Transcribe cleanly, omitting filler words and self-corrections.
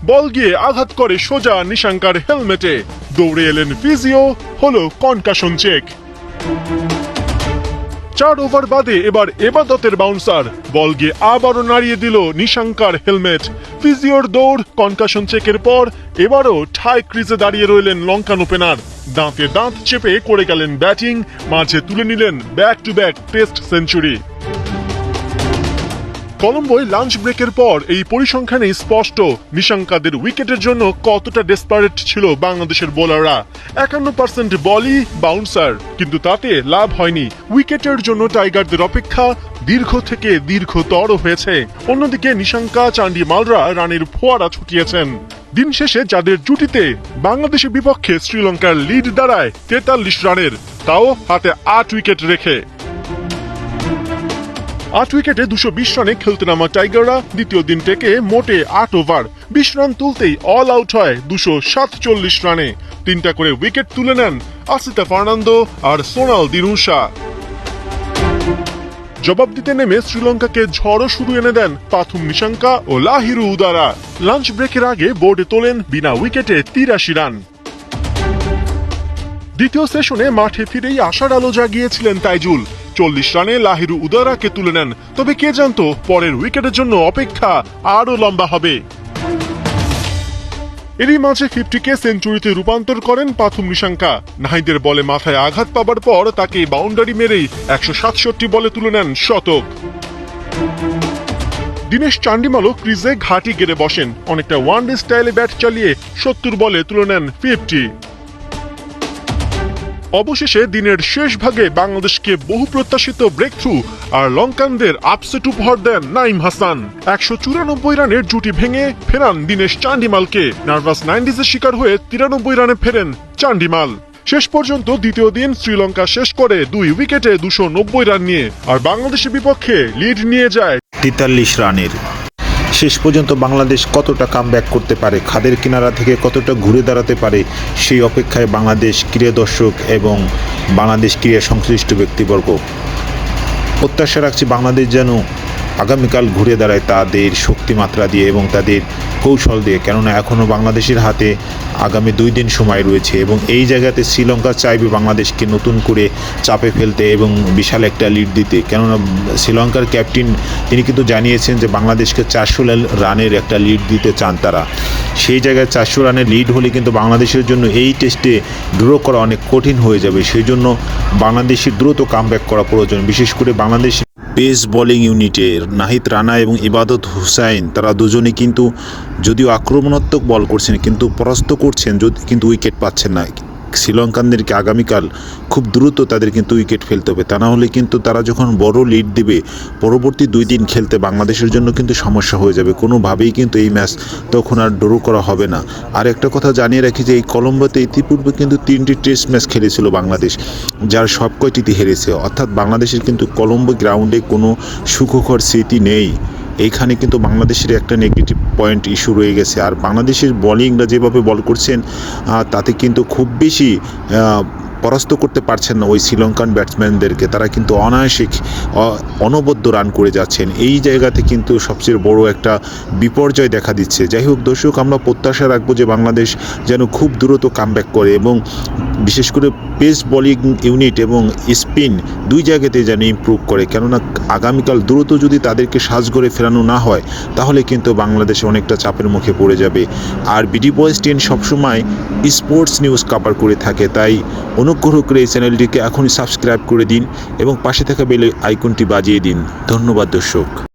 বল গিয়ে আঘাত করে সোজা নিশাঙ্কার হেলমেটে। দৌড়ে এলেন ফিজিও, হলো কনকাশন চেক। 4 ওভার বাদে এবার এবাদতের বাউন্সার, বল গিয়ে আবারও নাড়িয়ে দিল নিশাঙ্কার হেলমেট। ফিজিওর দৌড়, কনকাশন চেকের পর এবারও ঠাই ক্রিজে দাঁড়িয়ে রইলেন লঙ্কান ওপেনার। দাঁতে দাঁত চেপে করে গেলেন ব্যাটিং, মাঝে তুলে নিলেন back to back test century. কলম্বোয় লাঞ্চ ব্রেকের পর এই পরিসংখ্যানেই স্পষ্ট নিশাঙ্কাদের উইকেটের জন্য কতটা ডেসপারেট ছিল বাংলাদেশের বোলাররা। 51% বলই বাউন্সার, কিন্তু তাতে লাভ হয়নি। উইকেটের জন্য টাইগারদের অপেক্ষা দীর্ঘ থেকে দীর্ঘতর হয়েছে। অন্যদিকে নিশাঙ্কা, চান্ডিমালরা রানের ফোয়ারা ছুটিয়েছেন। দিন শেষে যাদের জুটিতে বাংলাদেশের বিপক্ষে শ্রীলঙ্কার লিড দাঁড়ায় 43 রানের, তাও হাতে 8 উইকেট রেখে। 8 উইকেটে 220 রানে খেলতে নামা টাইগাররা দ্বিতীয় দিন থেকে মোটে 8 ওভার 20 রান তুলতেই অল আউট হয় 247 রানে। 3টা করে উইকেট তুলে নেন আসিতা ফার্নান্দো আর সোনাল দিনুশা। জবাব দিতে নেমে শ্রীলঙ্কাকে ঝড়ো শুরু এনে দেন পাথুম নিশাঙ্কা ও লাহিরু উদারা। লাঞ্চ ব্রেকের আগে বোর্ডে তোলেন বিনা উইকেটে 83 রান। দ্বিতীয় সেশনে মাঠে ফিরেই আশার আলো জাগিয়েছিলেন তাইজুল। 40 রানে লাহিরু উদারাকে তুলে নেন, তবে কে জানতো পরের উইকেটের জন্য অপেক্ষা আরো লম্বা হবে। এরই মাঝে 50কে সেঞ্চুরিতে রূপান্তর করেন পাথুম নিশাঙ্কা। নাহিদের বলে মাথায় আঘাত পাবার পর তাকে বাউন্ডারি মেরেই 167 বলে তুলে নেন শতক। দীনেশ চান্ডিমালও ক্রিজে ঘাঁটি গেড়ে বসেন। অনেকটা ওয়ানডে স্টাইলে ব্যাট চালিয়ে 70 বলে তুলে নেন 50। অবশেষে দিনের শেষ ভাগে বাংলাদেশকে বহু প্রত্যাশিত ব্রেক থ্রু আর লঙ্কানদের আপসেট উপহার দেন নাইম হাসান। 194 রানের জুটি ভেঙে ফেরান দীনেশ চান্ডিমালকে। নার্ভাস 90s শিকার হয়ে 93 রানে ফেরেন চান্ডিমাল। শেষ পর্যন্ত দ্বিতীয় দিন শ্রীলঙ্কা শেষ করে 2 উইকেটে 290 রান নিয়ে, আর বাংলাদেশের বিপক্ষে লিড নিয়ে যায় 43 রানের। শেষ পর্যন্ত বাংলাদেশ কতটা কামব্যাক করতে পারে, খাদের কিনারা থেকে কতটা ঘুরে দাঁড়াতে পারে, সেই অপেক্ষায় বাংলাদেশ ক্রীড়া দর্শক এবং বাংলাদেশ ক্রীড়া সংশ্লিষ্ট ব্যক্তিবর্গ। প্রত্যাশা রাখছি বাংলাদেশ যেন আগামীকাল ঘুরে দাঁড়ায় তাদের শক্তিমাত্রা দিয়ে এবং তাদের কৌশল দিয়ে, কেননা এখনও বাংলাদেশের হাতে আগামী 2 দিন সময় রয়েছে এবং এই জায়গাতে শ্রীলঙ্কা চাইবে বাংলাদেশকে নতুন করে চাপে ফেলতে এবং বিশাল একটা লিড দিতে। কেননা শ্রীলঙ্কার ক্যাপ্টেন তিনি কিন্তু জানিয়েছেন যে বাংলাদেশকে 400 রানের একটা লিড দিতে চান তারা। সেই জায়গায় 400 রানের লিড হলে কিন্তু বাংলাদেশের জন্য এই টেস্টে ড্র করা অনেক কঠিন হয়ে যাবে। সেই জন্য বাংলাদেশের দ্রুত কামব্যাক করা প্রয়োজন। বিশেষ করে বাংলাদেশ পেস বোলিং ইউনিটের নাহিদ রানা এবং ইবাদত হুসাইন, তারা দুজনে কিন্তু যদিও আক্রমণাত্মক বল করছেন কিন্তু পরাস্ত করছেন, কিন্তু উইকেট পাচ্ছেন না। শ্রীলঙ্কানদেরকে আগামীকাল খুব দ্রুত তাদের কিন্তু উইকেট ফেলতে হবে, তা না হলে কিন্তু তারা যখন বড় লিড দিবে পরবর্তী 2 দিন খেলতে বাংলাদেশের জন্য কিন্তু সমস্যা হয়ে যাবে। কোনোভাবেই কিন্তু এই ম্যাচ তখন আর ড্র করা হবে না। আর একটা কথা জানিয়ে রাখি যে এই কলম্বোতে ইতিপূর্বে কিন্তু 3টি টেস্ট ম্যাচ খেলেছিল বাংলাদেশ, যার সব কয়টিতে হেরেছে। অর্থাৎ বাংলাদেশের কিন্তু কলম্বো গ্রাউন্ডে কোনো সুখকর স্মৃতি নেই। এইখানে কিন্তু বাংলাদেশের একটা নেগেটিভ পয়েন্ট ইস্যু রয়ে গেছে। আর বাংলাদেশের বোলিংরা যেভাবে বল করছেন তাতে কিন্তু খুব বেশি পরাস্ত করতে পারছেন না ওই শ্রীলঙ্কান ব্যাটসম্যানদেরকে। তারা কিন্তু অনায়াসে অনবদ্য রান করে যাচ্ছেন। এই জায়গাতে কিন্তু সবচেয়ে বড় একটা বিপর্যয় দেখা দিচ্ছে। যাই হোক দর্শক, আমরা প্রত্যাশা রাখবো যে বাংলাদেশ যেন খুব দ্রুত কামব্যাক করে এবং বিশেষ করে পেস বোলিং ইউনিট এবং স্পিন 2 জায়গাতে যেন ইমপ্রুভ করে, কেননা আগামীকাল দ্রুত যদি তাদেরকে সাজঘরে ফেরানো না হয় তাহলে কিন্তু বাংলাদেশ অনেকটা চাপের মুখে পড়ে যাবে। আর বিডি বয়েস 10 সবসময় স্পোর্টস নিউজ কভার করে থাকে, তাই অনুগ্রহ করে এই চ্যানেলটিকে এখনই সাবস্ক্রাইব করে দিন এবং পাশে থাকা বেল আইকনটি বাজিয়ে দিন। ধন্যবাদ দর্শক।